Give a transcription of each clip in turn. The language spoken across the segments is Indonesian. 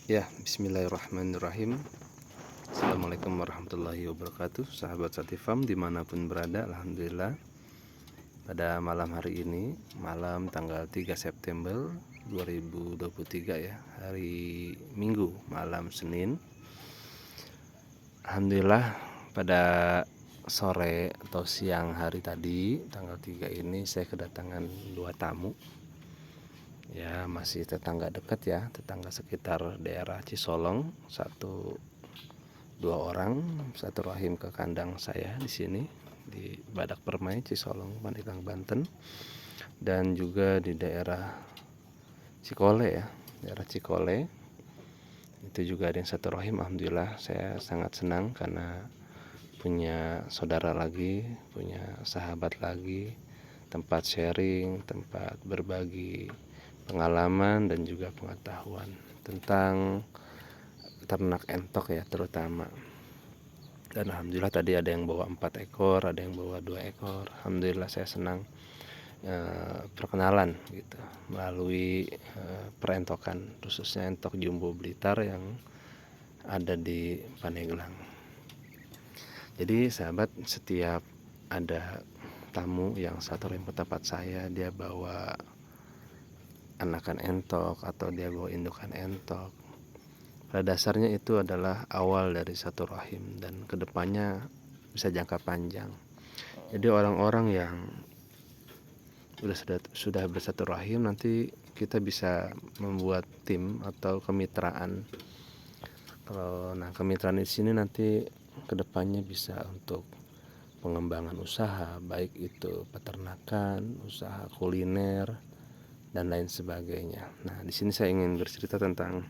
Ya, bismillahirrahmanirrahim. Assalamualaikum warahmatullahi wabarakatuh. Sahabat Satifam dimanapun berada, alhamdulillah pada malam hari ini, malam tanggal 3 September 2023 ya, hari Minggu, malam Senin. Alhamdulillah pada sore atau siang hari tadi tanggal 3 ini saya kedatangan dua tamu. Ya, masih tetangga dekat ya, tetangga sekitar daerah Cisolong, dua orang satu rahim ke kandang saya di sini di Badak Permai, Cisolong, Pandeglang, Banten, dan juga di daerah Cikole ya, daerah Cikole itu juga ada yang satu rahim. Alhamdulillah saya sangat senang karena punya saudara lagi, punya sahabat lagi, tempat sharing, tempat berbagi pengalaman dan juga pengetahuan tentang ternak entok ya terutama. Dan alhamdulillah tadi ada yang bawa 4 ekor, ada yang bawa 2 ekor. Alhamdulillah saya senang perkenalan gitu melalui perentokan, khususnya entok jumbo Blitar yang ada di Pandeglang. Jadi sahabat, setiap ada tamu yang satu rim ke tempat saya, dia bawa anakan entok atau dia bawa indukan entok, pada dasarnya itu adalah awal dari satu rahim dan kedepannya bisa jangka panjang. Jadi orang-orang yang sudah bersatu rahim, nanti kita bisa membuat tim atau kemitraan. Kemitraan di sini nanti kedepannya bisa untuk pengembangan usaha, baik itu peternakan, usaha kuliner, dan lain sebagainya. Nah, di sini saya ingin bercerita tentang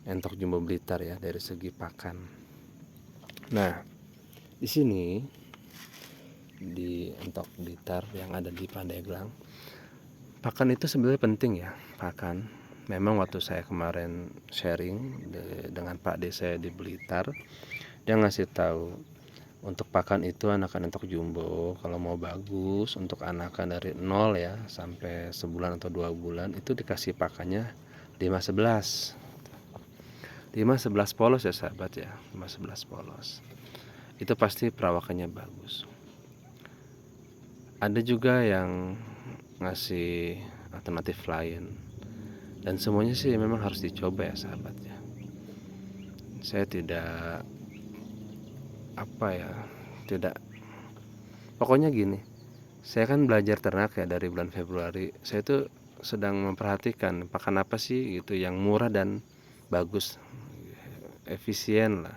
entok jumbo Blitar ya dari segi pakan. Nah, di sini di entok Blitar yang ada di Pandeglang, pakan itu sebenarnya penting ya, pakan. Memang waktu saya kemarin sharing dengan Pak D saya di Blitar, dia ngasih tahu untuk pakan itu anakan entok jumbo kalau mau bagus untuk anakan dari 0 ya sampai sebulan atau 2 bulan itu dikasih pakannya 5-11 polos ya sahabat ya, 5-11 polos. Itu pasti perawakannya bagus. Ada juga yang ngasih alternatif lain, dan semuanya sih memang harus dicoba ya sahabat ya. Saya tidak tidak, pokoknya gini, saya kan belajar ternak ya dari bulan Februari. Saya tuh sedang memperhatikan pakan apa sih gitu yang murah dan bagus, efisien lah.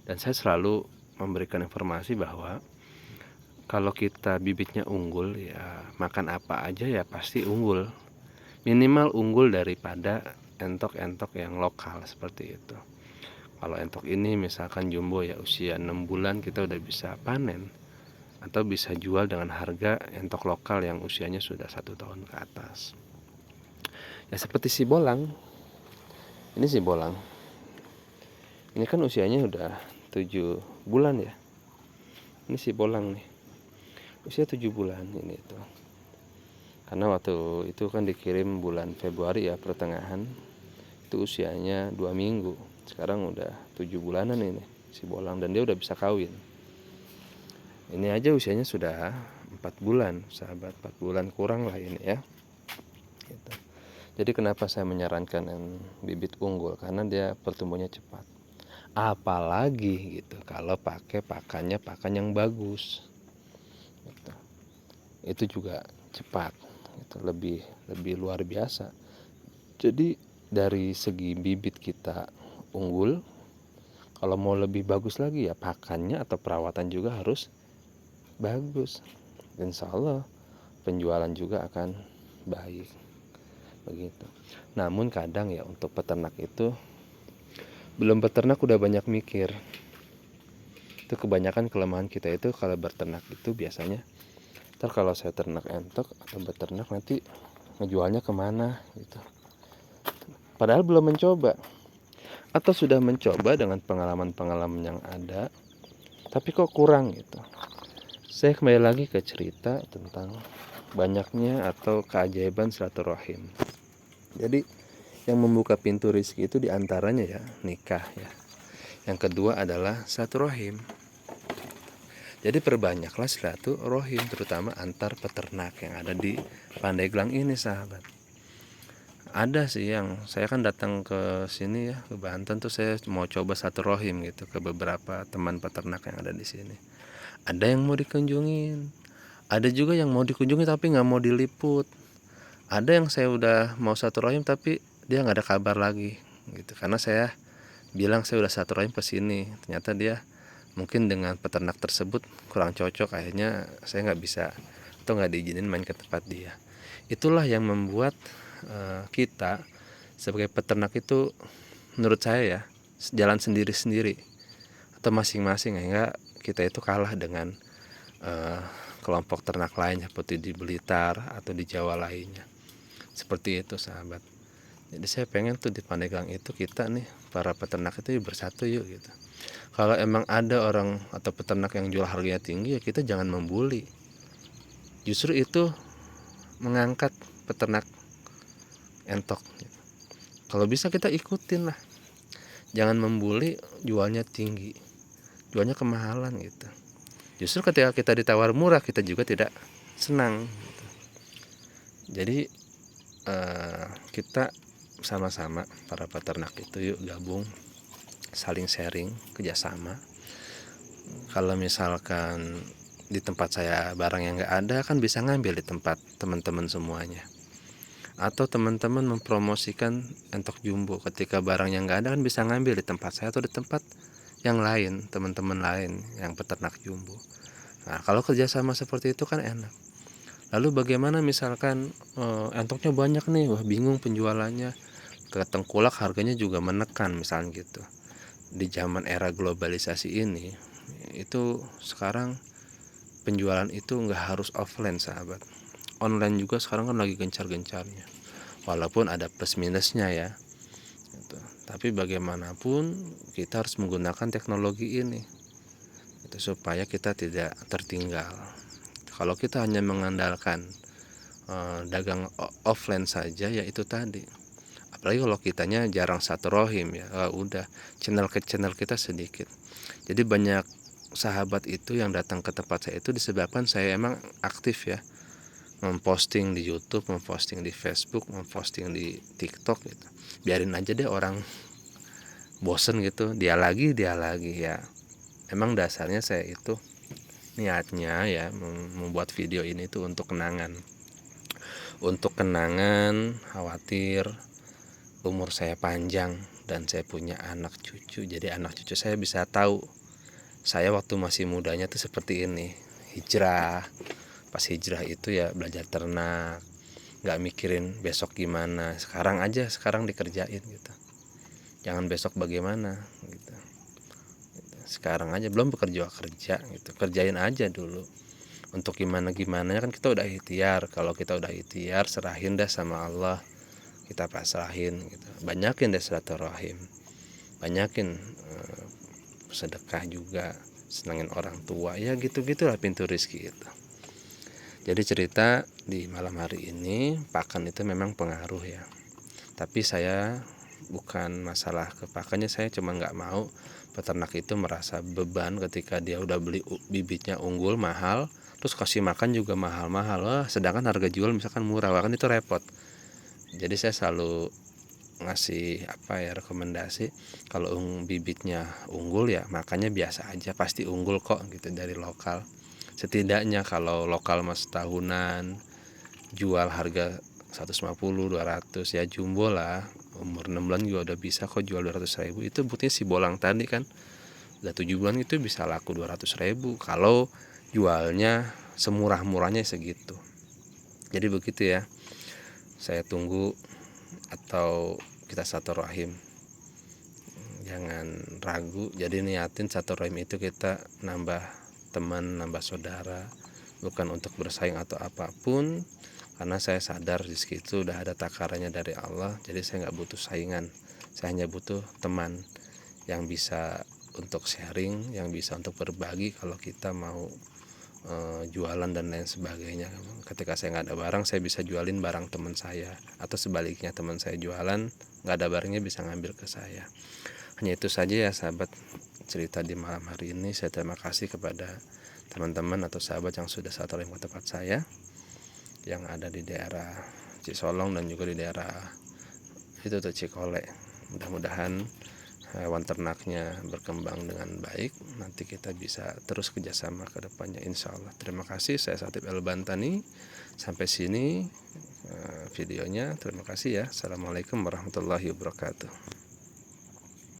Dan saya selalu memberikan informasi bahwa kalau kita bibitnya unggul ya makan apa aja ya pasti unggul, minimal unggul daripada entok-entok yang lokal seperti itu. Kalau entok ini misalkan jumbo ya usia 6 bulan kita udah bisa panen atau bisa jual dengan harga entok lokal yang usianya sudah 1 tahun ke atas. Ya seperti si bolang, ini si bolang ini kan usianya udah 7 bulan ya. Ini si bolang nih usia 7 bulan ini tuh. Karena waktu itu kan dikirim bulan Februari ya, pertengahan, itu usianya 2 minggu. Sekarang udah 7 bulanan ini si bolang, dan dia udah bisa kawin. Ini aja usianya sudah 4 bulan sahabat, 4 bulan kurang lah ini ya gitu. Jadi kenapa saya menyarankan bibit unggul, karena dia pertumbuhannya cepat, apalagi gitu kalau pakai pakan yang bagus gitu. Itu juga cepat gitu, lebih luar biasa. Jadi dari segi bibit kita unggul, kalau mau lebih bagus lagi ya pakannya atau perawatan juga harus bagus. Insya Allah penjualan juga akan baik begitu. Namun kadang ya untuk peternak itu, belum peternak udah banyak mikir. Itu kebanyakan kelemahan kita itu kalau berternak itu biasanya, ntar kalau saya ternak entok atau beternak nanti ngejualnya kemana gitu. Padahal belum mencoba, atau sudah mencoba dengan pengalaman-pengalaman yang ada tapi kok kurang gitu. Saya kembali lagi ke cerita tentang banyaknya atau keajaiban silaturahim. Jadi Yang membuka pintu rezeki itu diantaranya ya nikah ya. Yang kedua adalah silaturahim. Jadi perbanyaklah silaturahim, terutama antar peternak yang ada di Pandeglang ini, sahabat. Ada sih yang saya kan datang ke sini ya, ke Banten tuh saya mau coba silaturahim gitu ke beberapa teman peternak yang ada di sini. Ada yang mau dikunjungin, ada juga yang mau dikunjungi tapi nggak mau diliput. Ada yang saya udah mau silaturahim tapi dia nggak ada kabar lagi gitu, karena saya bilang saya udah silaturahim ke sini, ternyata dia mungkin dengan peternak tersebut kurang cocok, akhirnya saya nggak bisa atau nggak diizinin main ke tempat dia. Itulah yang membuat kita sebagai peternak itu menurut saya ya jalan sendiri-sendiri atau masing-masing, sehingga kita itu kalah dengan kelompok ternak lain seperti di Blitar atau di Jawa lainnya. Seperti itu, sahabat. Jadi saya pengen tuh di Pandeglang itu kita nih para peternak itu bersatu yuk gitu. Kalau emang ada orang atau peternak yang jual harganya tinggi, ya kita jangan membuli. Justru itu mengangkat peternak entok gitu. Kalau bisa kita ikutin lah, jangan membuli jualnya tinggi, jualnya kemahalan gitu. Justru ketika kita ditawar murah, kita juga tidak senang gitu. Jadi kita sama-sama para peternak itu yuk gabung, saling sharing, kerjasama. Kalau misalkan di tempat saya barang yang nggak ada, kan bisa ngambil di tempat teman-teman semuanya. Atau teman-teman mempromosikan entok jumbo, ketika barang yang nggak ada kan bisa ngambil di tempat saya atau di tempat yang lain, teman-teman lain yang peternak jumbo. Nah, kalau kerjasama seperti itu kan enak. Lalu bagaimana misalkan entoknya banyak nih, wah bingung penjualannya, ke tengkulak harganya juga menekan misalnya gitu. Di zaman era globalisasi ini, itu sekarang penjualan itu nggak harus offline, sahabat. Online juga sekarang kan lagi gencar-gencarnya, walaupun ada plus minusnya ya gitu. Tapi bagaimanapun kita harus menggunakan teknologi ini itu supaya kita tidak tertinggal. Kalau kita hanya mengandalkan dagang offline saja, ya itu tadi, apalagi kalau kitanya jarang silaturahim ya, udah channel ke channel kita sedikit. Jadi banyak sahabat itu yang datang ke tempat saya itu disebabkan saya emang aktif ya, memposting di YouTube, memposting di Facebook, memposting di TikTok gitu. Biarin aja deh orang bosen gitu, dia lagi ya. Emang dasarnya saya itu niatnya ya membuat video ini tuh untuk kenangan. Untuk kenangan, khawatir umur saya panjang dan saya punya anak cucu. Jadi anak cucu saya bisa tahu saya waktu masih mudanya tuh seperti ini. Hijrah, pas hijrah itu ya belajar ternak, nggak mikirin besok gimana, sekarang dikerjain gitu, jangan besok bagaimana gitu. Sekarang aja belum bekerja kerja gitu, kerjain aja dulu. Untuk gimana kan kita udah ikhtiar. Kalau kita udah ikhtiar, serahin dah sama Allah, kita pasrahin gitu. Banyakin deh silaturahim, banyakin sedekah juga, senangin orang tua ya, gitu-gitulah pintu rezeki itu. Jadi cerita di malam hari ini, pakan itu memang pengaruh ya. Tapi saya bukan masalah ke pakannya, saya cuma nggak mau peternak itu merasa beban ketika dia udah beli bibitnya unggul mahal, terus kasih makan juga mahal-mahal. Wah, sedangkan harga jual misalkan murah, kan itu repot. Jadi saya selalu ngasih rekomendasi, kalau bibitnya unggul ya makannya biasa aja, pasti unggul kok gitu dari lokal. Setidaknya kalau lokal mas tahunan jual harga 150, 200 ya, jumbo lah umur 6 bulan juga udah bisa kok jual 200.000. Itu buktinya si bolang tadi kan udah 7 bulan itu bisa laku 200.000 kalau jualnya semurah-murahnya segitu. Jadi begitu ya, saya tunggu atau kita silaturahim, jangan ragu. Jadi niatin silaturahim itu kita nambah teman, nambah saudara, bukan untuk bersaing atau apapun, karena saya sadar rezeki itu udah ada takarannya dari Allah. Jadi saya nggak butuh saingan, saya hanya butuh teman yang bisa untuk sharing, yang bisa untuk berbagi kalau kita mau jualan dan lain sebagainya. Ketika saya nggak ada barang, saya bisa jualin barang teman saya, atau sebaliknya teman saya jualan nggak ada barangnya bisa ngambil ke saya. Hanya itu saja ya sahabat, cerita di malam hari ini. Saya terima kasih kepada teman-teman atau sahabat yang sudah satu ke tempat saya yang ada di daerah Cisolong dan juga di daerah itu tuh Cikole. Mudah-mudahan hewan ternaknya berkembang dengan baik, nanti kita bisa terus kerjasama ke depannya insya Allah. Terima kasih, saya Satip El Bantani. Sampai sini videonya, terima kasih ya. Assalamualaikum warahmatullahi wabarakatuh.